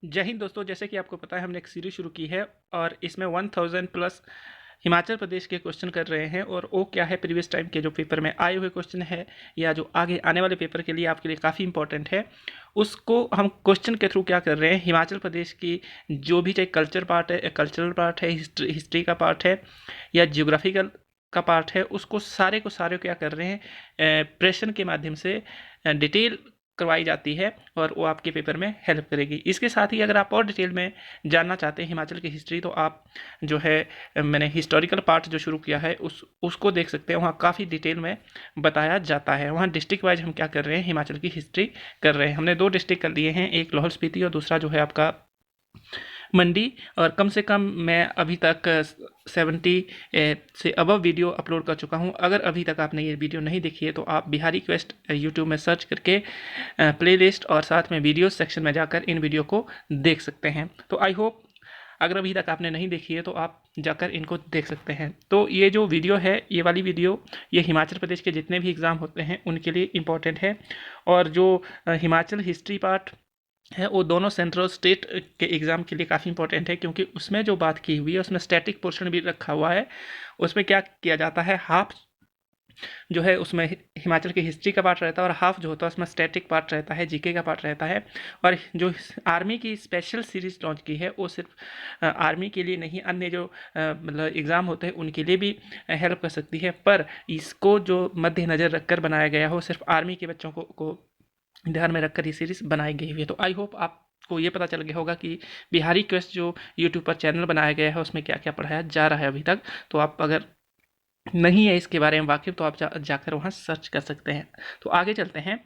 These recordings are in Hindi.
जय हिंद दोस्तों। जैसे कि आपको पता है हमने एक सीरीज शुरू की है और इसमें 1000 प्लस हिमाचल प्रदेश के क्वेश्चन कर रहे हैं। और वो क्या है, प्रीवियस टाइम के जो पेपर में आए हुए क्वेश्चन है या जो आगे आने वाले पेपर के लिए आपके लिए काफ़ी इंपॉर्टेंट है, उसको हम क्वेश्चन के थ्रू क्या कर रहे हैं, हिमाचल प्रदेश की जो भी चाहे कल्चरल पार्ट है, हिस्ट्री का पार्ट है या जियोग्राफिकल का पार्ट है, उसको सारे को सारे क्या कर रहे हैं, प्रश्न के माध्यम से डिटेल करवाई जाती है और वो आपके पेपर में हेल्प करेगी। इसके साथ ही अगर आप और डिटेल में जानना चाहते हैं हिमाचल की हिस्ट्री, तो आप जो है मैंने हिस्टोरिकल पार्ट जो शुरू किया है उसको देख सकते हैं। वहाँ काफ़ी डिटेल में बताया जाता है। वहाँ डिस्ट्रिक्ट वाइज हम क्या कर रहे हैं, हिमाचल की हिस्ट्री कर रहे हैं। हमने 2 डिस्ट्रिक्ट कर लिए हैं, एक लाहौल स्पीति और दूसरा जो है आपका मंडी। और कम से कम मैं अभी तक 70 से अबव वीडियो अपलोड कर चुका हूं। अगर अभी तक आपने ये वीडियो नहीं देखी है तो आप बिहारी क्वेस्ट यूट्यूब में सर्च करके प्लेलिस्ट और साथ में वीडियो सेक्शन में जाकर इन वीडियो को देख सकते हैं। तो आई होप अगर अभी तक आपने नहीं देखी है तो आप जाकर इनको देख सकते हैं। तो ये जो वीडियो है, ये वाली वीडियो, ये हिमाचल प्रदेश के जितने भी एग्ज़ाम होते हैं उनके लिए इम्पॉर्टेंट है। और जो हिमाचल हिस्ट्री पार्ट है वो दोनों सेंट्रल स्टेट के एग्ज़ाम के लिए काफ़ी इंपॉर्टेंट है, क्योंकि उसमें जो बात की हुई है उसमें स्टैटिक पोर्शन भी रखा हुआ है। उसमें क्या किया जाता है, हाफ जो है उसमें हिमाचल की हिस्ट्री का पार्ट रहता है और हाफ जो होता है उसमें स्टैटिक पार्ट रहता है, जीके का पार्ट रहता है। और जो आर्मी की स्पेशल सीरीज लॉन्च की है वो सिर्फ आर्मी के लिए नहीं, अन्य जो मतलब एग्ज़ाम होते हैं उनके लिए भी हेल्प कर सकती है। पर इसको जो मद्देनज़र रखकर बनाया गया हो, सिर्फ आर्मी के बच्चों को ध्यान में रखकर ये सीरीज़ बनाई गई हुई है। तो आई होप आपको ये पता चल गया होगा कि बिहारी क्वेस्ट जो यूट्यूब पर चैनल बनाया गया है उसमें क्या क्या पढ़ाया जा रहा है अभी तक। तो आप अगर नहीं है इसके बारे में वाकिफ तो आप जाकर वहाँ सर्च कर सकते हैं। तो आगे चलते हैं।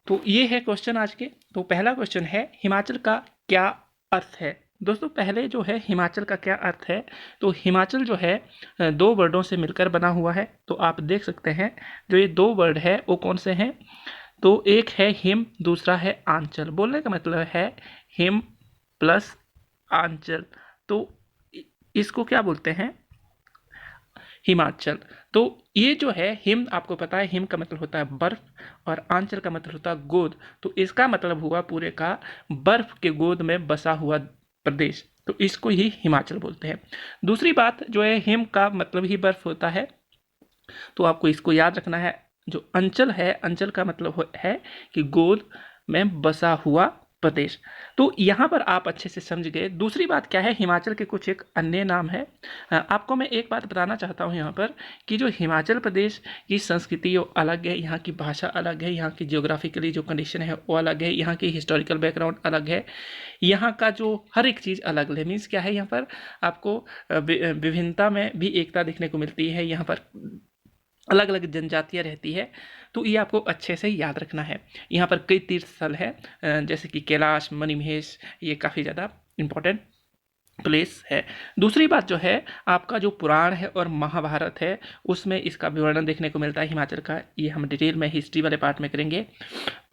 तो ये है क्वेश्चन आज के। तो पहला क्वेश्चन है, हिमाचल का क्या अर्थ है। दोस्तों पहले जो है हिमाचल का क्या अर्थ है, तो हिमाचल जो है 2 वर्डों से मिलकर बना हुआ है। तो आप देख सकते हैं जो ये 2 वर्ड है वो कौन से हैं, तो एक है हिम, दूसरा है आंचल। बोलने का मतलब है हिम प्लस आंचल। तो इसको क्या बोलते हैं, हिमाचल। तो ये जो है हिम, आपको पता है हिम का मतलब होता है बर्फ और आंचल का मतलब होता है गोद। तो इसका मतलब हुआ पूरे का बर्फ के गोद में बसा हुआ प्रदेश, तो इसको ही हिमाचल बोलते हैं। दूसरी बात जो है, हिम का मतलब ही बर्फ होता है, तो आपको इसको याद रखना है। जो अंचल है, अंचल का मतलब है कि गोद में बसा हुआ प्रदेश। तो यहाँ पर आप अच्छे से समझ गए। दूसरी बात क्या है, हिमाचल के कुछ एक अन्य नाम है। आपको मैं एक बात बताना चाहता हूँ यहाँ पर कि जो हिमाचल प्रदेश की संस्कृति वो अलग है, यहाँ की भाषा अलग है, यहाँ की जियोग्राफिकली जो कंडीशन है वो अलग है, यहाँ की हिस्टोरिकल बैकग्राउंड अलग है, यहाँ का जो हर एक चीज़ अलग है। मीन्स क्या है, यहाँ पर आपको विभिन्नता में भी एकता देखने को मिलती है। यहाँ पर अलग अलग जनजातियाँ रहती है। तो ये आपको अच्छे से याद रखना है। यहाँ पर कई तीर्थ स्थल है, जैसे कि कैलाश, मणिमहेश, ये काफ़ी ज़्यादा इम्पोर्टेंट प्लेस है। दूसरी बात जो है, आपका जो पुराण है और महाभारत है उसमें इसका विवरण देखने को मिलता है हिमाचल का। ये हम डिटेल में हिस्ट्री वाले पार्ट में करेंगे।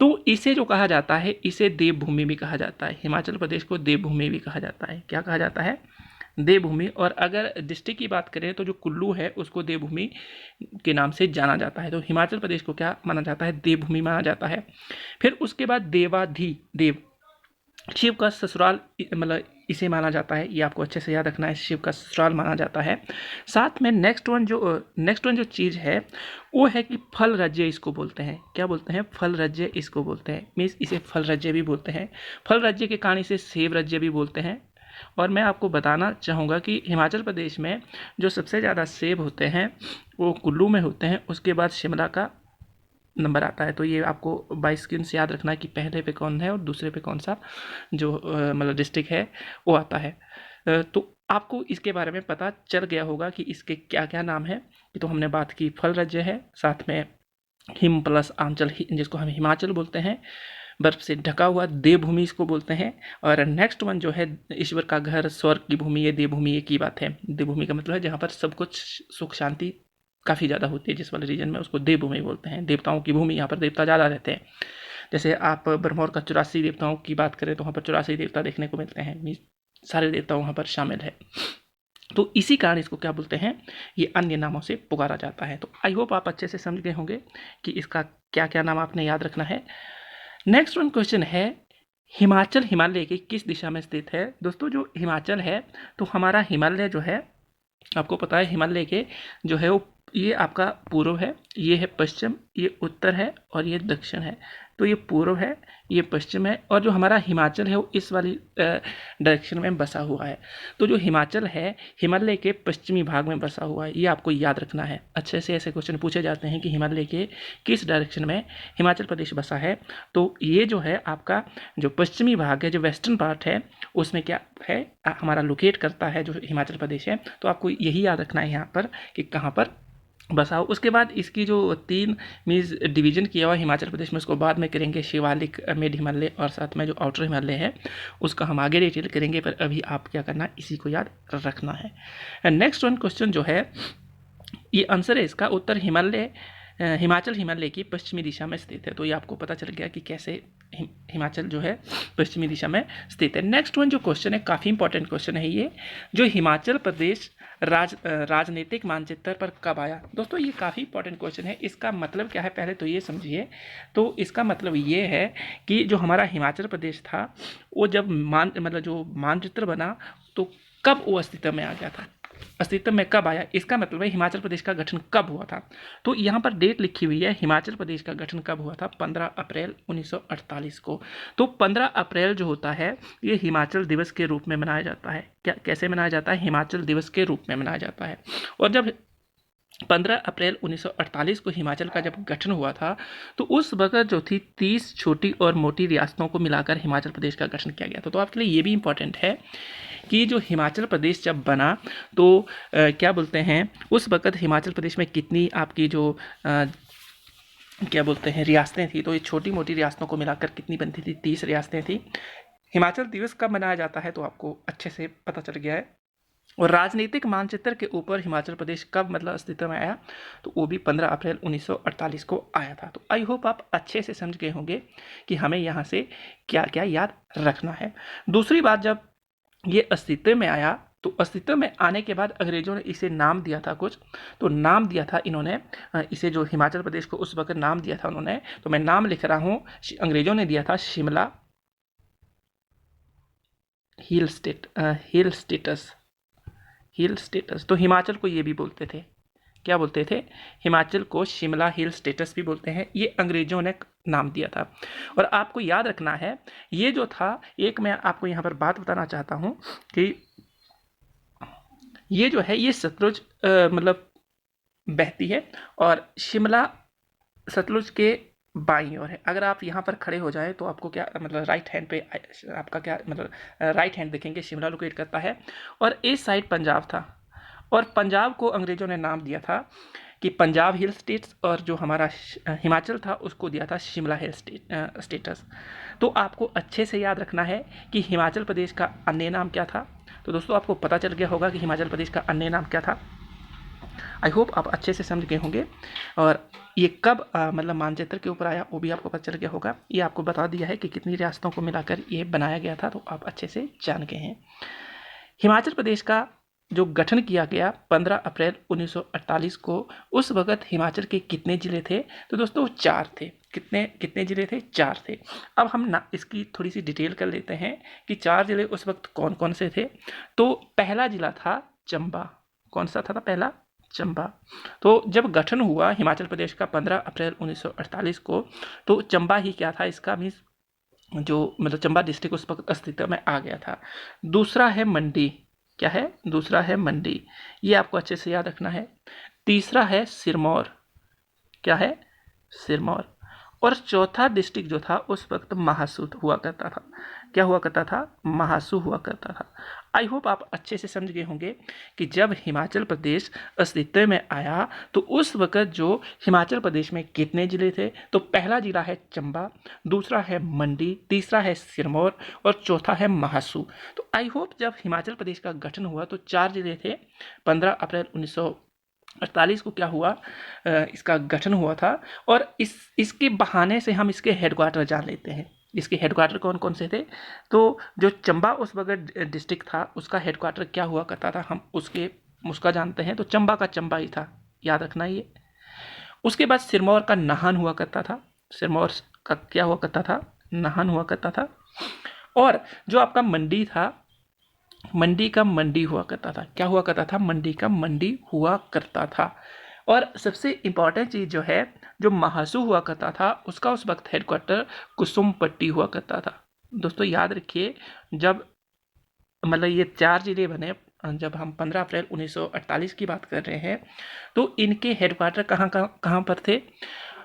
तो इसे जो कहा जाता है, इसे देवभूमि भी कहा जाता है। हिमाचल प्रदेश को देवभूमि भी कहा जाता है। क्या कहा जाता है, देवभूमि। और अगर डिस्ट्रिक्ट की बात करें तो जो कुल्लू है उसको देवभूमि के नाम से जाना जाता है। तो हिमाचल प्रदेश को क्या माना जाता है, देवभूमि माना जाता है। फिर उसके बाद देवाधिदेव, शिव का ससुराल, मतलब इसे माना जाता है। ये आपको अच्छे से याद रखना है, शिव का ससुराल माना जाता है। साथ में नेक्स्ट वन जो चीज़ है वो है कि फल राज्य इसको बोलते हैं। क्या बोलते हैं, फल राज्य इसको बोलते हैं। मीन्स इसे फल राज्य भी बोलते हैं। फल राज्य के कारण इसे सेब राज्य भी बोलते हैं। और मैं आपको बताना चाहूँगा कि हिमाचल प्रदेश में जो सबसे ज़्यादा सेब होते हैं वो कुल्लू में होते हैं, उसके बाद शिमला का नंबर आता है। तो ये आपको 22 स्क्रीन से याद रखना है कि पहले पे कौन है और दूसरे पे कौन सा जो मतलब डिस्ट्रिक्ट है वो आता है। तो आपको इसके बारे में पता चल गया होगा कि इसके क्या क्या नाम है। तो हमने बात की, फल राज्य है, साथ में हिम प्लस आंचल जिसको हम हिमाचल बोलते हैं, बर्फ से ढका हुआ देवभूमि इसको बोलते हैं। और नेक्स्ट वन जो है, ईश्वर का घर, स्वर्ग की भूमि, ये देवभूमि एक ही बात है। देवभूमि का मतलब है जहाँ पर सब कुछ सुख शांति काफ़ी ज़्यादा होती है, जिस वाले रीजन में उसको देवभूमि बोलते हैं। देवताओं की भूमि, यहाँ पर देवता ज़्यादा रहते हैं। जैसे आप ब्रह्मौर का 84 देवताओं की बात करें तो वहाँ पर 84 देवता देखने को मिलते हैं। सारे देवता वहाँ पर शामिल है। तो इसी कारण इसको क्या बोलते हैं, ये अन्य नामों से पुकारा जाता है। तो आई होप आप अच्छे से समझ गए होंगे कि इसका क्या क्या नाम आपने याद रखना है। नेक्स्ट वन क्वेश्चन है, हिमाचल हिमालय की किस दिशा में स्थित है? दोस्तों जो हिमाचल है, तो हमारा हिमालय जो है, आपको पता है हिमालय के जो है वो ये आपका पूर्व है, ये है पश्चिम, ये उत्तर है और ये दक्षिण है। तो ये पूर्व है, ये पश्चिम है और जो हमारा हिमाचल है वो इस वाली डायरेक्शन में बसा हुआ है। तो जो हिमाचल है हिमालय के पश्चिमी भाग में बसा हुआ है, ये आपको याद रखना है। अच्छे से ऐसे क्वेश्चन पूछे जाते हैं कि हिमालय के किस डायरेक्शन में हिमाचल प्रदेश बसा है। तो ये जो है आपका जो पश्चिमी भाग है, जो वेस्टर्न पार्ट है, उसमें क्या है हमारा लोकेट करता है जो हिमाचल प्रदेश है। तो आपको यही याद रखना है यहाँ पर कि कहाँ पर बसाओ। उसके बाद इसकी जो 3 मीन्स डिवीजन किया हुआ हिमाचल प्रदेश में, उसको बाद में करेंगे शिवालिक, मिड हिमालय और साथ में जो आउटर हिमालय है उसका हम आगे डिटेल करेंगे। पर अभी आप क्या करना है, इसी को याद रखना है। नेक्स्ट वन क्वेश्चन जो है, ये आंसर है इसका, उत्तर हिमाचल हिमालय की पश्चिमी दिशा में स्थित है। तो ये आपको पता चल गया कि कैसे हिमाचल जो है पश्चिमी दिशा में स्थित है। नेक्स्ट वन जो क्वेश्चन है, काफ़ी इंपॉर्टेंट क्वेश्चन है ये, जो हिमाचल प्रदेश राजनीतिक मानचित्र पर कब आया? दोस्तों ये काफ़ी इंपॉर्टेंट क्वेश्चन है। इसका मतलब क्या है पहले तो ये समझिए। तो इसका मतलब ये है कि जो हमारा हिमाचल प्रदेश था वो जब जो मानचित्र बना तो कब वो अस्तित्व में आ गया था, अस्तित्व में कब आया, इसका मतलब है हिमाचल प्रदेश का गठन कब हुआ था। तो यहाँ पर डेट लिखी हुई है, हिमाचल प्रदेश का गठन कब हुआ था, 15 अप्रैल 1948 को। तो 15 अप्रैल जो होता है ये हिमाचल दिवस के रूप में मनाया जाता है। क्या कैसे मनाया जाता है? हिमाचल दिवस के रूप में मनाया जाता है। और जब 15 अप्रैल 1948 को हिमाचल का जब गठन हुआ था तो उस वक्त जो थी 30 छोटी और मोटी रियासतों को मिलाकर हिमाचल प्रदेश का गठन किया गया था। तो आपके लिए ये भी इम्पोर्टेंट है कि जो हिमाचल प्रदेश जब बना तो क्या बोलते हैं, उस वक्त हिमाचल प्रदेश में कितनी आपकी जो क्या बोलते हैं रियासतें थी। तो ये छोटी मोटी रियासतों को मिलाकर कितनी बनती थी, 30 रियासतें थी। हिमाचल दिवस कब मनाया जाता है तो आपको अच्छे से पता चल गया है। और राजनीतिक मानचित्र के ऊपर हिमाचल प्रदेश कब अस्तित्व में आया, तो वो भी 15 अप्रैल 1948 को आया था। तो आई होप आप अच्छे से समझ गए होंगे कि हमें यहाँ से क्या क्या याद रखना है। दूसरी बात, जब ये अस्तित्व में आया तो अस्तित्व में आने के बाद अंग्रेजों ने इसे नाम दिया था कुछ। तो नाम दिया था इन्होंने इसे, जो हिमाचल प्रदेश को उस वक्त नाम दिया था उन्होंने, तो मैं नाम लिख रहा हूँ, अंग्रेजों ने दिया था शिमला हिल स्टेटस। तो हिमाचल को ये भी बोलते थे, क्या बोलते थे, हिमाचल को शिमला हिल स्टेटस भी बोलते हैं। ये अंग्रेजों ने नाम दिया था। और आपको याद रखना है ये जो था, एक मैं आपको यहाँ पर बात बताना चाहता हूँ कि ये जो है ये सतलुज बहती है और शिमला सतलुज के बाईं ओर है। अगर आप यहाँ पर खड़े हो जाएं तो आपको क्या राइट हैंड पे आपका क्या राइट हैंड देखेंगे, शिमला लोकेट करता है। और इस साइड पंजाब था और पंजाब को अंग्रेजों ने नाम दिया था कि पंजाब हिल स्टेट्स, और जो हमारा हिमाचल था उसको दिया था शिमला हिल स्टेटस। तो आपको अच्छे से याद रखना है कि हिमाचल प्रदेश का अन्य नाम क्या था। तो दोस्तों आपको पता चल गया होगा कि हिमाचल प्रदेश का अन्य नाम क्या था। आई होप आप अच्छे से समझ गए होंगे। और ये कब मानचित्र के ऊपर आया वो भी आपको पता चल गया होगा। ये आपको बता दिया है कि कितनी रियासतों को मिलाकर ये बनाया गया था, तो आप अच्छे से जान गए हैं। हिमाचल प्रदेश का जो गठन किया गया 15 अप्रैल 1948 को, उस वक्त हिमाचल के कितने ज़िले थे? तो दोस्तों 4 थे। कितने ज़िले थे? 4 थे। अब हम ना इसकी थोड़ी सी डिटेल कर लेते हैं कि 4 ज़िले उस वक्त कौन कौन से थे। तो पहला ज़िला था चंबा। कौन सा था पहला? चंबा। तो जब गठन हुआ हिमाचल प्रदेश का 15 अप्रैल 1948 को, तो चंबा ही क्या था, इसका मीन्स जो चंबा डिस्ट्रिक्ट उस वक्त अस्तित्व में आ गया था। दूसरा है मंडी। क्या है? दूसरा है मंडी, ये आपको अच्छे से याद रखना है। तीसरा है सिरमौर। क्या है? सिरमौर। और चौथा डिस्ट्रिक्ट जो था उस वक्त महासू हुआ करता था। क्या हुआ करता था? महासू हुआ करता था। आई होप आप अच्छे से समझ गए होंगे कि जब हिमाचल प्रदेश अस्तित्व में आया तो उस वक्त जो हिमाचल प्रदेश में कितने ज़िले थे। तो पहला ज़िला है चंबा, दूसरा है मंडी, तीसरा है सिरमौर और चौथा है महासू। तो आई होप जब हिमाचल प्रदेश का गठन हुआ तो 4 ज़िले थे। 15 अप्रैल 1948 को क्या हुआ, इसका गठन हुआ था। और इसके बहाने से हम इसके हेडक्वार्टर जान लेते हैं। इसके हेडक्वार्टर कौन कौन से थे? तो जो चंबा उस वक्त डिस्ट्रिक्ट था उसका हेडक्वार्टर क्या हुआ करता था, हम उसका जानते हैं। तो चंबा का चंबा ही था, याद रखना ये। उसके बाद सिरमौर का नाहन हुआ करता था। सिरमौर का क्या हुआ करता था? नाहन हुआ करता था। और जो आपका मंडी था, मंडी का मंडी हुआ करता था। क्या हुआ करता था? मंडी का मंडी हुआ करता था। और सबसे इम्पॉर्टेंट चीज़ जो है, जो महासू हुआ करता था उसका उस वक्त हेडक्वार्टर कुसुमपट्टी हुआ करता था। दोस्तों याद रखिए, जब मतलब ये 4 जिले बने, जब हम 15 अप्रैल 1948 की बात कर रहे हैं, तो इनके हेडक्वार्टर कहाँ पर थे,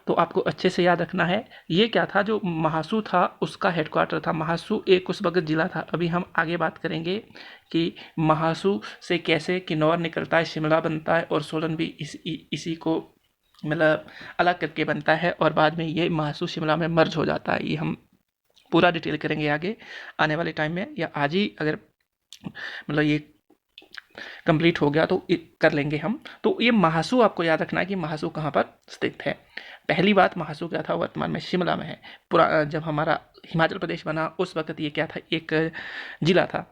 तो आपको अच्छे से याद रखना है। ये क्या था, जो महासू था उसका हेडक्वार्टर था। महासू एक उस वक्त जिला था। अभी हम आगे बात करेंगे कि महासू से कैसे किन्नौर निकलता है, शिमला बनता है, और सोलन भी इसी को मतलब अलग करके बनता है, और बाद में ये महासू शिमला में मर्ज हो जाता है। ये हम पूरा डिटेल करेंगे आगे आने वाले टाइम में, या आज ही अगर मतलब ये कंप्लीट हो गया तो कर लेंगे हम। तो ये महासू आपको याद रखना है कि महासू कहाँ पर स्थित है। पहली बात, महासू क्या था, वर्तमान में शिमला में है। पूरा जब हमारा हिमाचल प्रदेश बना उस वक्त ये क्या था, एक जिला था।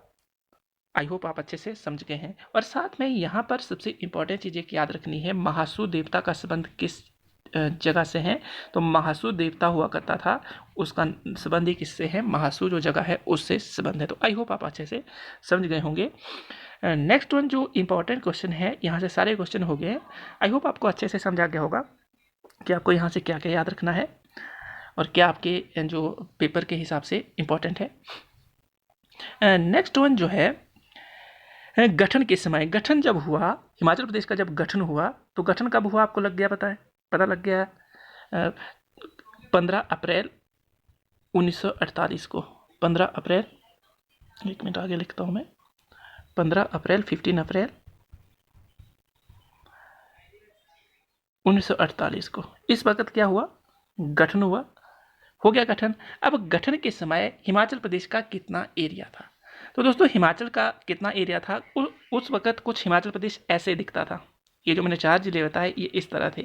आई होप आप अच्छे से समझ गए हैं। और साथ में यहाँ पर सबसे इम्पोर्टेंट चीज़ एक याद रखनी है, महासू देवता का संबंध किस जगह से है, तो महासू देवता हुआ करता था, उसका संबंध ही किससे है, महासू जो जगह है उससे संबंध है। तो आई होप आप अच्छे से समझ गए होंगे। नेक्स्ट वन जो इम्पोर्टेंट क्वेश्चन है, यहाँ से सारे क्वेश्चन हो गए। आई होप आपको अच्छे से समझा गया होगा कि आपको यहाँ से क्या क्या याद रखना है और क्या आपके जो पेपर के हिसाब से इम्पोर्टेंट है। नेक्स्ट वन जो है, गठन के समय, गठन जब हुआ हिमाचल प्रदेश का, जब गठन हुआ तो गठन कब हुआ आपको लग गया, पता लग गया। 15 अप्रैल 1948 को, 15 अप्रैल, एक मिनट आगे लिखता हूँ मैं, 15 अप्रैल 15 अप्रैल 1948 को इस वक्त क्या हुआ, गठन हुआ, हो गया गठन। अब गठन के समय हिमाचल प्रदेश का कितना एरिया था, तो दोस्तों हिमाचल का कितना एरिया था, उस वक्त कुछ हिमाचल प्रदेश ऐसे दिखता था। ये जो मैंने 4 जिले बताए ये इस तरह थे,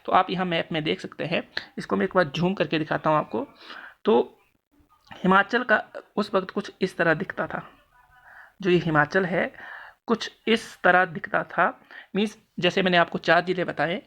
तो आप यहाँ मैप में देख सकते हैं। इसको मैं एक बार जूम करके दिखाता हूँ आपको। तो हिमाचल का उस वक्त कुछ इस तरह दिखता था। जो ये हिमाचल है कुछ इस तरह दिखता था। मीन्स जैसे मैंने आपको 4 जिले बताए,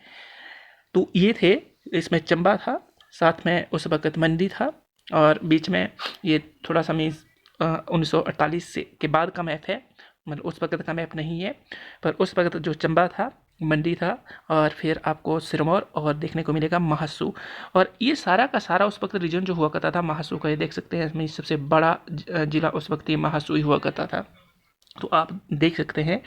तो ये थे, इसमें चंबा था, साथ में उस वक्त मंडी था, और बीच में ये थोड़ा सा मीन्स 1948 से के बाद का मैप है, मतलब उस वक्त का मैप नहीं है, पर उस वक्त जो चंबा था, मंडी था, और फिर आपको सिरमौर और देखने को मिलेगा महासू। और ये सारा का सारा उस वक्त रीजन जो हुआ करता था महासू का, ये देख सकते हैं इसमें सबसे बड़ा जिला उस वक्त ये महासू ही हुआ करता था। तो आप देख सकते हैं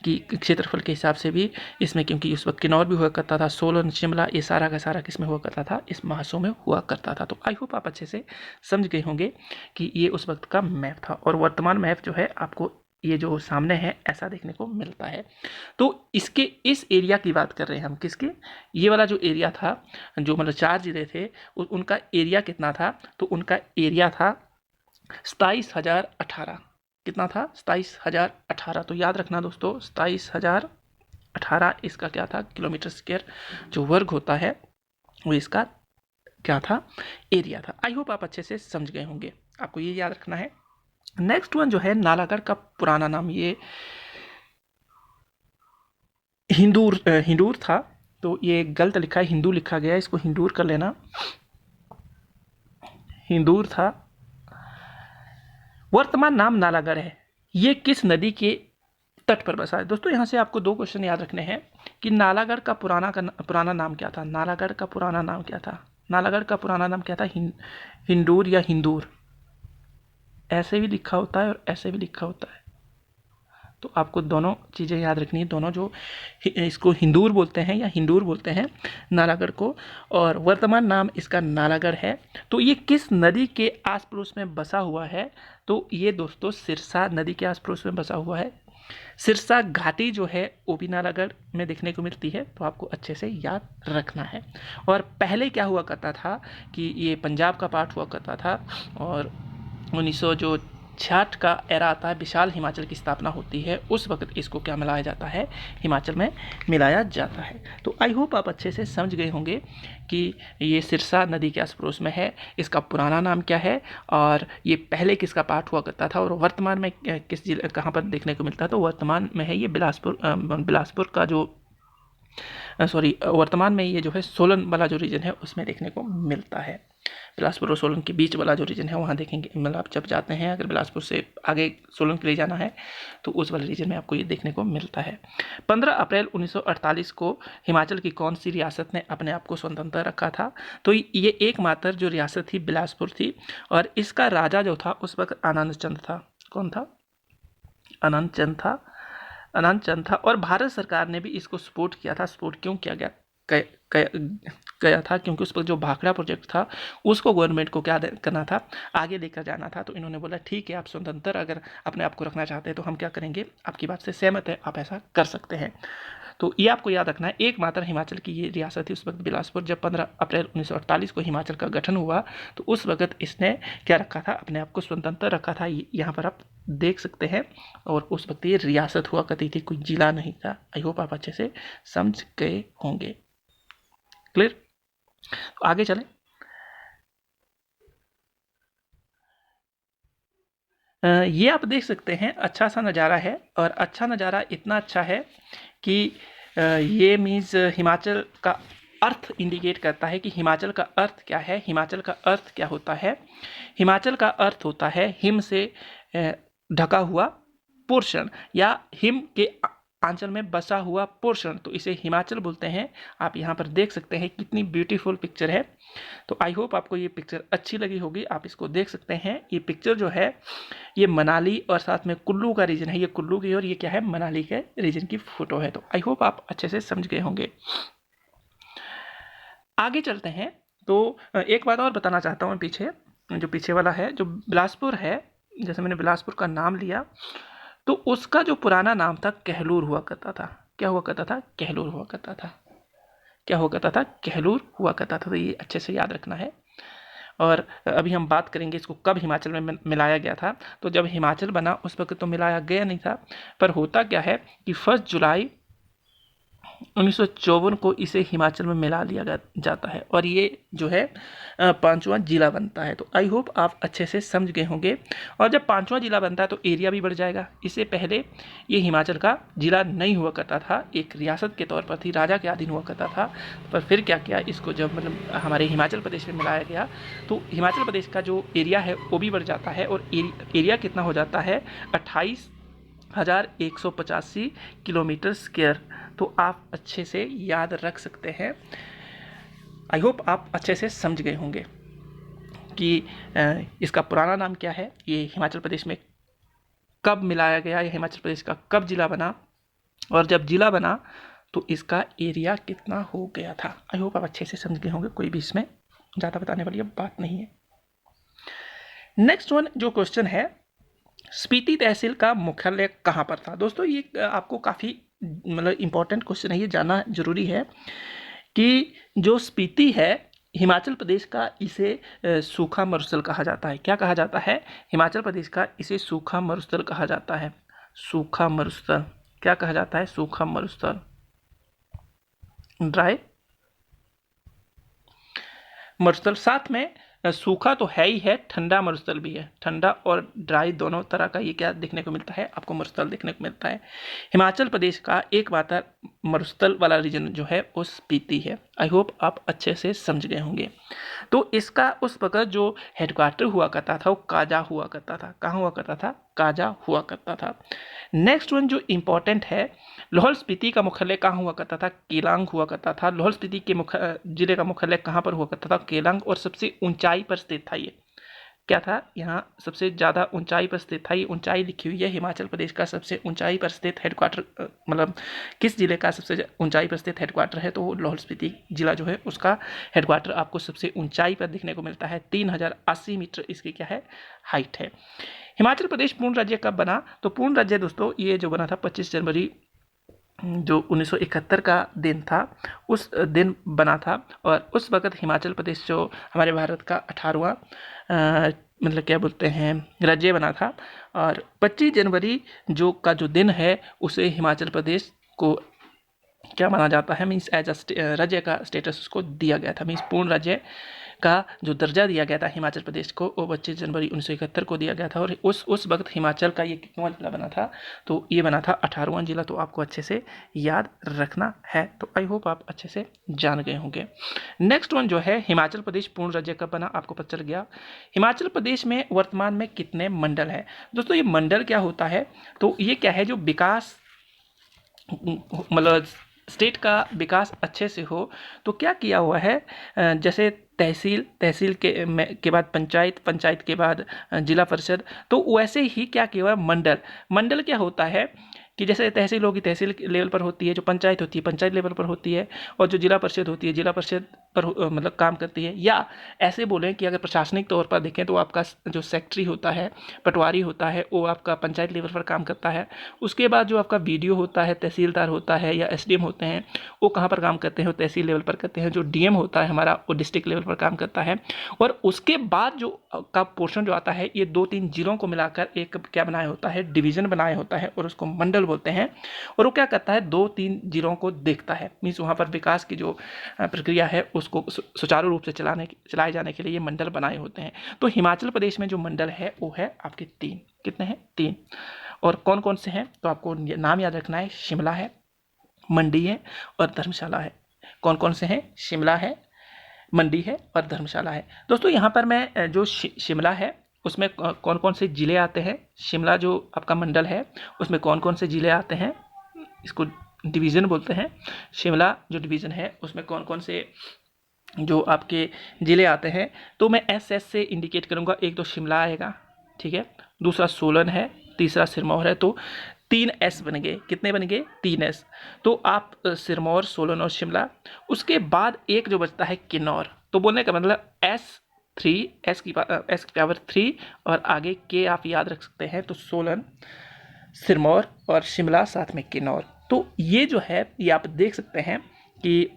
कि क्षेत्रफल के हिसाब से भी इसमें, क्योंकि उस वक्त किन्नौर भी हुआ करता था, सोलन, शिमला, ये सारा का सारा किस में हुआ करता था, इस महासू में हुआ करता था। तो आई होप आप अच्छे से समझ गए होंगे कि ये उस वक्त का मैप था। और वर्तमान मैप जो है आपको ये जो सामने है ऐसा देखने को मिलता है। तो इसके इस एरिया की बात कर रहे हैं हम, किसके, ये वाला जो एरिया था, जो मतलब 4 जिले थे उनका एरिया कितना था, तो उनका एरिया था 27,018। कितना था, 27,018। तो याद रखना दोस्तों, 27,018 इसका क्या था, किलोमीटर स्क्वायर जो वर्ग होता है वो इसका क्या था, एरिया था। आई होप आप अच्छे से समझ गए होंगे, आपको ये याद रखना है। नेक्स्ट वन जो है, नालागढ़ का पुराना नाम, ये हिंदूर था, तो ये गलत लिखा है, हिंदू लिखा गया है, इसको हिंदूर कर लेना, हिंदूर था। वर्तमान नाम नालागढ़ है। ये किस नदी के तट पर बसा है। दोस्तों यहाँ से आपको 2 क्वेश्चन याद रखने हैं कि नालागढ़ का पुराना नाम क्या था, नालागढ़ का पुराना नाम क्या था, नालागढ़ का पुराना नाम क्या था, हिंदूर या हिंदूर, ऐसे भी लिखा होता है और ऐसे भी लिखा होता है। तो आपको दोनों चीज़ें याद रखनी है, दोनों जो इसको हिंदूर बोलते हैं या हिंदूर बोलते हैं नालागढ़ को, और वर्तमान नाम इसका नालागढ़ है। तो ये किस नदी के आस पड़ोस में बसा हुआ है, तो ये दोस्तों सिरसा नदी के आस पड़ोस में बसा हुआ है। सिरसा घाटी जो है वो भी नालागढ़ में देखने को मिलती है, तो आपको अच्छे से याद रखना है। और पहले क्या हुआ करता था कि ये पंजाब का पार्ट हुआ करता था, और 1966 का एरा आता है, विशाल हिमाचल की स्थापना होती है, उस वक्त इसको क्या मिलाया जाता है, हिमाचल में मिलाया जाता है। तो आई होप आप अच्छे से समझ गए होंगे कि ये सिरसा नदी के आस पड़ोस में है, इसका पुराना नाम क्या है, और ये पहले किसका पार्ट हुआ करता था, और वर्तमान में किस जिले कहाँ पर देखने को मिलता है, तो वर्तमान में है ये बिलासपुर का जो वर्तमान में ये जो है सोलन वाला जो रीजन है उसमें देखने को मिलता है। बिलासपुर और सोलन के बीच वाला जो रीजन है वहाँ देखेंगे, मतलब आप जब जाते हैं अगर बिलासपुर से आगे सोलन के लिए जाना है तो उस वाले रीजन में आपको ये देखने को मिलता है। 15 अप्रैल 1948 को हिमाचल की कौन सी रियासत ने अपने आप को स्वतंत्र रखा था? तो ये एकमात्र जो रियासत थी बिलासपुर थी, और इसका राजा जो था उस वक्त आनंद चंद था। कौन था? आनंद चंद था। और भारत सरकार ने भी इसको सपोर्ट किया था। सपोर्ट क्यों किया गया था? क्योंकि उस पर जो भाखड़ा प्रोजेक्ट था उसको गवर्नमेंट को क्या करना था, आगे लेकर जाना था। तो इन्होंने बोला ठीक है, आप स्वतंत्र अगर अपने आप को रखना चाहते हैं तो हम क्या करेंगे, आपकी बात से सहमत है, आप ऐसा कर सकते हैं। तो ये आपको याद रखना है, एकमात्र हिमाचल की ये रियासत थी उस वक्त बिलासपुर। जब 15 अप्रैल 1948 को हिमाचल का गठन हुआ तो उस वक्त इसने क्या रखा था, अपने आप को स्वतंत्र रखा था। यहाँ पर आप देख सकते हैं। और उस वक्त ये रियासत हुआ करती थी, कोई जिला नहीं था। आई होप आप अच्छे से समझ गए होंगे। क्लियर? तो आगे चलें। ये आप देख सकते हैं, अच्छा सा नज़ारा है। और अच्छा नज़ारा इतना अच्छा है कि ये मीन्स हिमाचल का अर्थ इंडिकेट करता है कि हिमाचल का अर्थ क्या है। हिमाचल का अर्थ क्या होता है? हिमाचल का अर्थ होता है हिम से ढका हुआ पोर्शन, या हिम के आंचल में बसा हुआ पोर्शन, तो इसे हिमाचल बोलते हैं। आप यहाँ पर देख सकते हैं कितनी ब्यूटीफुल पिक्चर है। तो आई होप आपको ये पिक्चर अच्छी लगी होगी। आप इसको देख सकते हैं। ये पिक्चर जो है ये मनाली और साथ में कुल्लू का रीजन है। ये कुल्लू की और ये क्या है, मनाली के रीजन की फोटो है। तो आई होप आप अच्छे से समझ गए होंगे। आगे चलते हैं। तो एक बात और बताना चाहता हूँ, पीछे वाला है जो बिलासपुर है, जैसे मैंने बिलासपुर का नाम लिया तो उसका जो पुराना नाम था कहलूर हुआ करता था। क्या हुआ करता था? कहलूर हुआ करता था। क्या हुआ करता था? कहलूर हुआ करता था। तो ये अच्छे से याद रखना है। और अभी हम बात करेंगे इसको कब हिमाचल में मिलाया गया था। तो जब हिमाचल बना उस वक्त तो मिलाया गया नहीं था, पर होता क्या है कि 1 जुलाई 1954 को इसे हिमाचल में मिला लिया जाता है और ये जो है 5वां जिला बनता है। तो आई होप आप अच्छे से समझ गए होंगे। और जब 5वां जिला बनता है तो एरिया भी बढ़ जाएगा। इससे पहले ये हिमाचल का जिला नहीं हुआ करता था, एक रियासत के तौर पर थी, राजा के अधीन हुआ करता था। पर फिर क्या किया, इसको जब मतलब हमारे हिमाचल प्रदेश में मिलाया गया तो हिमाचल प्रदेश का जो एरिया है वो भी बढ़ जाता है। और एरिया कितना हो जाता है? 28,185 किलोमीटर स्क्वायर। तो आप अच्छे से याद रख सकते हैं। आई होप आप अच्छे से समझ गए होंगे कि इसका पुराना नाम क्या है, ये हिमाचल प्रदेश में कब मिलाया गया, या हिमाचल प्रदेश का कब जिला बना, और जब जिला बना तो इसका एरिया कितना हो गया था। आई होप आप अच्छे से समझ गए होंगे, कोई भी इसमें ज़्यादा बताने वाली बात नहीं है। नेक्स्ट वन जो क्वेश्चन है, स्पीति तहसील का मुख्यालय कहाँ पर था? दोस्तों ये आपको काफ़ी मतलब इम्पोर्टेंट क्वेश्चन है, ये जानना जरूरी है कि जो स्पीति है हिमाचल प्रदेश का, इसे सूखा मरुस्थल कहा जाता है। क्या कहा जाता है? हिमाचल प्रदेश का इसे सूखा मरुस्थल कहा जाता है। सूखा मरुस्थल क्या कहा जाता है? सूखा मरुस्थल, ड्राई मरुस्थल। साथ में सूखा तो है ही है, ठंडा मरुस्थल भी है। ठंडा और ड्राई दोनों तरह का ये क्या देखने को मिलता है, आपको मरुस्थल देखने को मिलता है। हिमाचल प्रदेश का एकमात्र मरुस्थल वाला रीजन जो है वो स्पीति है। आई होप आप अच्छे से समझ गए होंगे। तो इसका उस वक्त जो हेडक्वार्टर हुआ करता था वो काजा हुआ करता था। कहाँ हुआ करता था? काजा हुआ करता था। नेक्स्ट वन जो इम्पोर्टेंट है, लाहौल स्पीति का मुख्यालय कहाँ हुआ करता था? केलांग हुआ करता था। लाहौल स्पीति के जिले का मुख्यालय कहाँ पर हुआ करता था? केलांग। और सबसे ऊंचाई पर स्थित था। ये क्या था? यहाँ सबसे ज़्यादा ऊंचाई पर स्थित था। ये ऊंचाई लिखी हुई है, हिमाचल प्रदेश का सबसे ऊंचाई पर स्थित हेडक्वार्टर, मतलब किस जिले का सबसे ऊंचाई पर स्थित हेडक्वार्टर है, तो लाहौल स्पीति जिला जो है उसका हेडक्वार्टर आपको सबसे ऊंचाई पर दिखने को मिलता है। 3080 मीटर इसकी क्या है? हाइट है। हिमाचल प्रदेश पूर्ण राज्य कब बना? तो पूर्ण राज्य दोस्तों ये जो बना था 25 जनवरी जो 1971 का दिन था, उस दिन बना था। और उस वक्त हिमाचल प्रदेश जो हमारे भारत का 18वां मतलब क्या बोलते हैं राज्य बना था। और 25 जनवरी जो दिन है उसे हिमाचल प्रदेश को क्या माना जाता है, मीन्स एज अ राज्य का स्टेटस उसको दिया गया था। मीन्स पूर्ण राज्य का जो दर्जा दिया गया था हिमाचल प्रदेश को वो 25 जनवरी 1971 को दिया गया था। और उस वक्त हिमाचल का ये कितवां जिला बना था, तो ये बना था 18वां जिला। तो आपको अच्छे से याद रखना है। तो आई होप आप अच्छे से जान गए होंगे। नेक्स्ट वन जो है, हिमाचल प्रदेश पूर्ण राज्य कब बना, आपको पता चल गया। हिमाचल प्रदेश में वर्तमान में कितने मंडल हैं। दोस्तों ये मंडल क्या होता है, तो ये क्या है, जो विकास मतलब स्टेट का विकास अच्छे से हो तो क्या किया हुआ है, जैसे तहसील के बाद पंचायत के बाद जिला परिषद, तो वैसे ही क्या किया हुआ है मंडल क्या होता है कि जैसे तहसील होगी तहसील लेवल पर होती है, जो पंचायत होती है पंचायत लेवल पर होती है, और जो जिला परिषद होती है जिला परिषद पर मतलब काम करती है। या ऐसे बोलें कि अगर प्रशासनिक तौर पर देखें तो आपका जो सेक्रेटरी होता है, पटवारी होता है, वो आपका पंचायत लेवल पर काम करता है। उसके बाद जो आपका बीडीओ होता है, तहसीलदार होता है या एसडीएम होते हैं, वो कहाँ पर काम करते हैं, वो तहसील लेवल पर करते हैं। जो डीएम होता है हमारा, वो डिस्ट्रिक्ट लेवल पर काम करता है। और उसके बाद जो का पोर्शन जो आता है, ये 2-3 जिलों को मिलाकर एक क्या बनाया होता है, डिवीजन बनाया होता है, और उसको मंडल बोलते हैं। और वो क्या करता है, 2-3 जिलों को देखता है। मीन्स वहाँ पर विकास की जो प्रक्रिया है उसको सुचारू रूप से चलाए जाने के लिए ये मंडल बनाए होते हैं। तो हिमाचल प्रदेश में जो मंडल है वो है आपके 3। कितने हैं? 3। और कौन कौन से हैं, तो आपको नाम याद रखना है। शिमला है, मंडी है और धर्मशाला है। कौन कौन से हैं? शिमला है, मंडी है और धर्मशाला है। दोस्तों यहाँ पर मैं जो शिमला है उसमें कौन कौन से ज़िले आते हैं, शिमला जो आपका मंडल है उसमें कौन कौन से ज़िले आते हैं, इसको डिवीज़न बोलते हैं। शिमला जो डिवीज़न है उसमें कौन कौन से जो आपके ज़िले आते हैं, तो मैं एस से इंडिकेट करूँगा। एक तो शिमला आएगा, ठीक है, दूसरा सोलन है, तीसरा सिरमौर है। तो 3 एस बन गए। कितने बन गए? 3 एस। तो आप सिरमौर, सोलन और शिमला। उसके बाद एक जो बचता है किन्नौर। तो बोलने का मतलब एस की पावर 3 और आगे के आप याद रख सकते हैं। तो सोलन, सिरमौर और शिमला, साथ में किन्नौर। तो ये जो है ये आप देख सकते हैं कि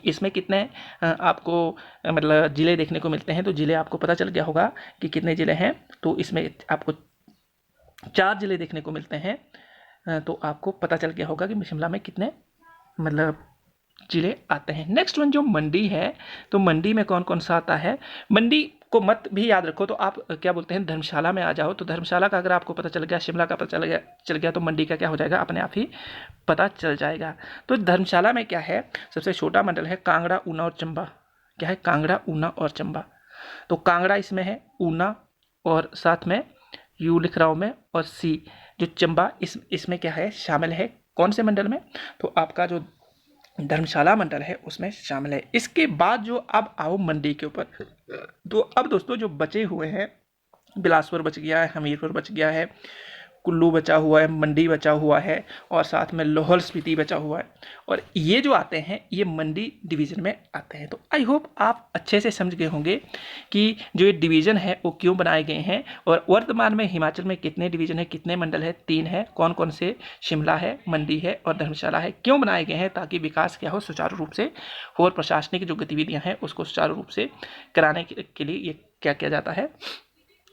इसमें कितने आपको मतलब ज़िले देखने को मिलते हैं। तो ज़िले आपको पता चल गया होगा कि कितने ज़िले हैं। तो इसमें आपको 4 ज़िले देखने को मिलते हैं। तो आपको पता चल गया होगा कि शिमला में कितने मतलब ज़िले आते हैं। नेक्स्ट वन जो मंडी है, तो मंडी में कौन कौन सा आता है। मंडी को मत भी याद रखो, तो आप क्या बोलते हैं, धर्मशाला में आ जाओ। तो धर्मशाला का अगर आपको पता चल गया, शिमला का पता चल गया तो मंडी का क्या हो जाएगा, अपने आप ही पता चल जाएगा। तो धर्मशाला में क्या है, सबसे छोटा मंडल है कांगड़ा, ऊना और चंबा। क्या है? कांगड़ा, ऊना और चंबा। तो कांगड़ा इसमें है, ऊना और साथ में यू लिख रहा हूँ मैं, और सी जो चंबा इसमें क्या है, शामिल है। कौन से मंडल में? तो आपका जो धर्मशाला मंडल है उसमें शामिल है। इसके बाद जो अब आओ मंडी के ऊपर, तो अब दोस्तों जो बचे हुए हैं, बिलासपुर बच गया है, हमीरपुर बच गया है, कुल्लू बचा हुआ है, मंडी बचा हुआ है, और साथ में लाहौल स्पीति बचा हुआ है। और ये जो आते हैं ये मंडी डिवीज़न में आते हैं। तो आई होप आप अच्छे से समझ गए होंगे कि जो ये डिवीज़न है वो क्यों बनाए गए हैं, और वर्तमान में हिमाचल में कितने डिवीज़न है, कितने मंडल है, 3 है। कौन कौन से? शिमला है, मंडी है और धर्मशाला है। क्यों बनाए गए हैं? ताकि विकास क्या हो, सुचारू रूप से हो, और प्रशासनिक जो गतिविधियाँ हैं उसको सुचारू रूप से कराने के लिए ये क्या किया जाता है,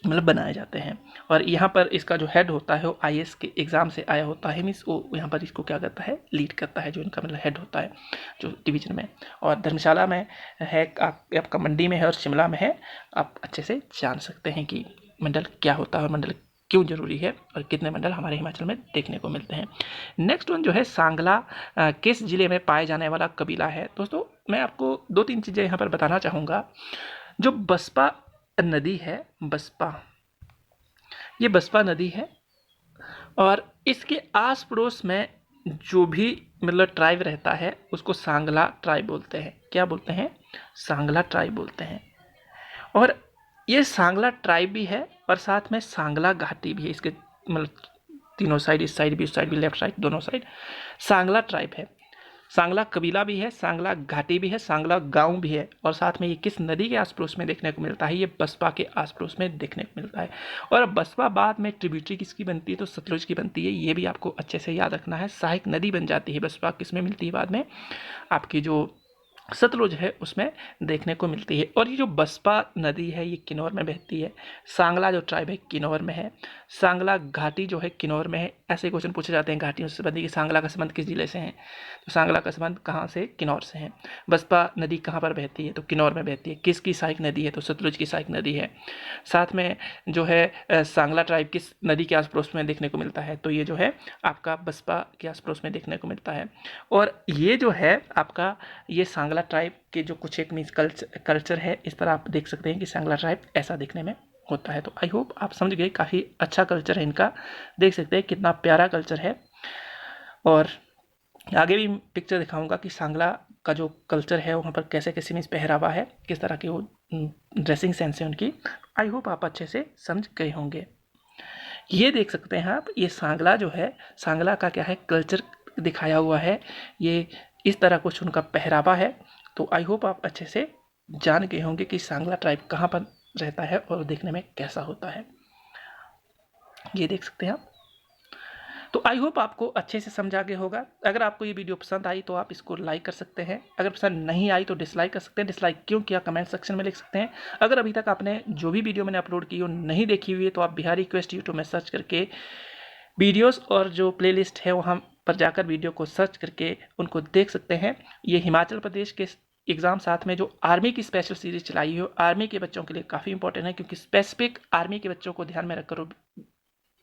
मतलब बनाए जाते हैं। और यहाँ पर इसका जो हेड होता है वो आईएएस के एग्ज़ाम से आया होता है। मीन्स वो यहाँ पर इसको क्या करता है, लीड करता है, जो इनका मतलब हेड होता है जो डिवीज़न में। और धर्मशाला में है, आपका मंडी में है और शिमला में है। आप अच्छे से जान सकते हैं कि मंडल क्या होता है और मंडल क्यों जरूरी है, और कितने मंडल हमारे हिमाचल में देखने को मिलते हैं। नेक्स्ट वन जो है, सांगला किस जिले में पाए जाने वाला कबीला है। दोस्तों मैं आपको 2-3 चीज़ें यहाँ पर बताना चाहूँगा। जो बसपा नदी है, ये बसपा नदी है, और इसके आस पड़ोस में जो भी मतलब ट्राइब रहता है उसको सांगला ट्राइब बोलते हैं। क्या बोलते हैं? सांगला ट्राइब बोलते हैं। और ये सांगला ट्राइब भी है और साथ में सांगला घाटी भी है। इसके मतलब तीनों साइड, इस साइड भी उस साइड भी, लेफ्ट साइड दोनों साइड सांगला ट्राइब है। सांगला कबीला भी है, सांगला घाटी भी है, सांगला गांव भी है। और साथ में ये किस नदी के आस पड़ोस में देखने को मिलता है? ये बसपा के आस पड़ोस में देखने को मिलता है। और बसपा बाद में ट्रिब्यूटरी किसकी बनती है? तो सतलुज की बनती है। ये भी आपको अच्छे से याद रखना है। सहायक नदी बन जाती है बसपा, किस में मिलती है बाद में? आपकी जो सतलुज है उसमें देखने को मिलती है। और ये जो बसपा नदी है ये किन्नौर में बहती है। सांगला जो ट्राइब है किन्नौर में है। सांगला घाटी जो है किन्नौर में है। ऐसे क्वेश्चन पूछे जाते हैं घाटियों से संबंधित कि सांगला का संबंध किस जिले से है, तो सांगला का संबंध कहाँ से, किन्नौर से है। बसपा नदी कहाँ पर बहती है, तो किन्नौर में बहती है। किसकी सहायक नदी है, तो सतलुज की सहायक नदी है। साथ में जो है सांगला ट्राइब किस नदी के आस पड़ोस में देखने को मिलता है, तो ये जो है आपका बसपा के आस पड़ोस में देखने को मिलता है। और ये जो है आपका ये सांगला ट्राइब के जो कुछ एक मीन्स कल्चर है, इस तरह आप देख सकते हैं कि सांगला ट्राइब ऐसा दिखने में होता है। तो आई होप आप समझ गए, काफ़ी अच्छा कल्चर है इनका, देख सकते हैं कितना प्यारा कल्चर है। और आगे भी पिक्चर दिखाऊंगा कि सांगला का जो कल्चर है वहाँ पर कैसे कैसे मीन्स पहरावा है, किस तरह की वो ड्रेसिंग सेंस है उनकी। आई होप आप अच्छे से समझ गए होंगे। ये देख सकते हैं आप, ये सांगला जो है, सांगला का क्या है कल्चर दिखाया हुआ है। ये इस तरह कुछ उनका पहरावा है। तो आई होप आप अच्छे से जान गए होंगे कि सांगला ट्राइब कहाँ पर रहता है और देखने में कैसा होता है। ये देख सकते हैं आप। तो आई होप आपको अच्छे से समझ आ गया होगा। अगर आपको ये वीडियो पसंद आई तो आप इसको लाइक कर सकते हैं, अगर पसंद नहीं आई तो डिसलाइक कर सकते हैं। डिसलाइक क्यों किया कमेंट सेक्शन में लिख सकते हैं। अगर अभी तक आपने जो भी वीडियो मैंने अपलोड की वो नहीं देखी हुई है तो आप बिहारी क्वेस्ट यूट्यूब में सर्च करके वीडियोस और जो प्लेलिस्ट है वहाँ पर जाकर वीडियो को सर्च करके उनको देख सकते हैं। ये हिमाचल प्रदेश के एग्ज़ाम साथ में जो आर्मी की स्पेशल सीरीज चलाई है, आर्मी के बच्चों के लिए काफ़ी इंपॉर्टेंट है, क्योंकि स्पेसिफिक आर्मी के बच्चों को ध्यान में रखकर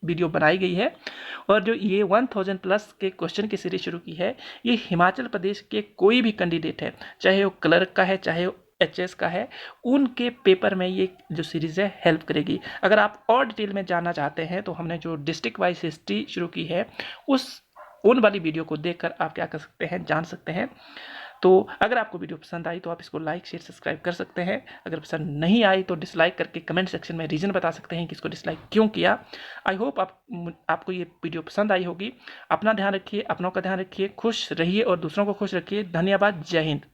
वीडियो बनाई गई है। और जो ये 1000 प्लस के क्वेश्चन की सीरीज शुरू की है, ये हिमाचल प्रदेश के कोई भी कैंडिडेट है, चाहे वो क्लर्क का है चाहे वो एचएस का है, उनके पेपर में ये जो सीरीज़ है हेल्प करेगी। अगर आप और डिटेल में जानना चाहते हैं तो हमने जो डिस्ट्रिक्ट वाइज हिस्ट्री शुरू की है उन वाली वीडियो को देखकर आप क्या कर सकते हैं, जान सकते हैं। तो अगर आपको वीडियो पसंद आई तो आप इसको लाइक शेयर सब्सक्राइब कर सकते हैं। अगर पसंद नहीं आई तो डिसलाइक करके कमेंट सेक्शन में रीज़न बता सकते हैं कि इसको डिसलाइक क्यों किया। आई होप आपको ये वीडियो पसंद आई होगी। अपना ध्यान रखिए, अपनों का ध्यान रखिए, खुश रहिए और दूसरों को खुश रखिए। धन्यवाद। जय हिंद।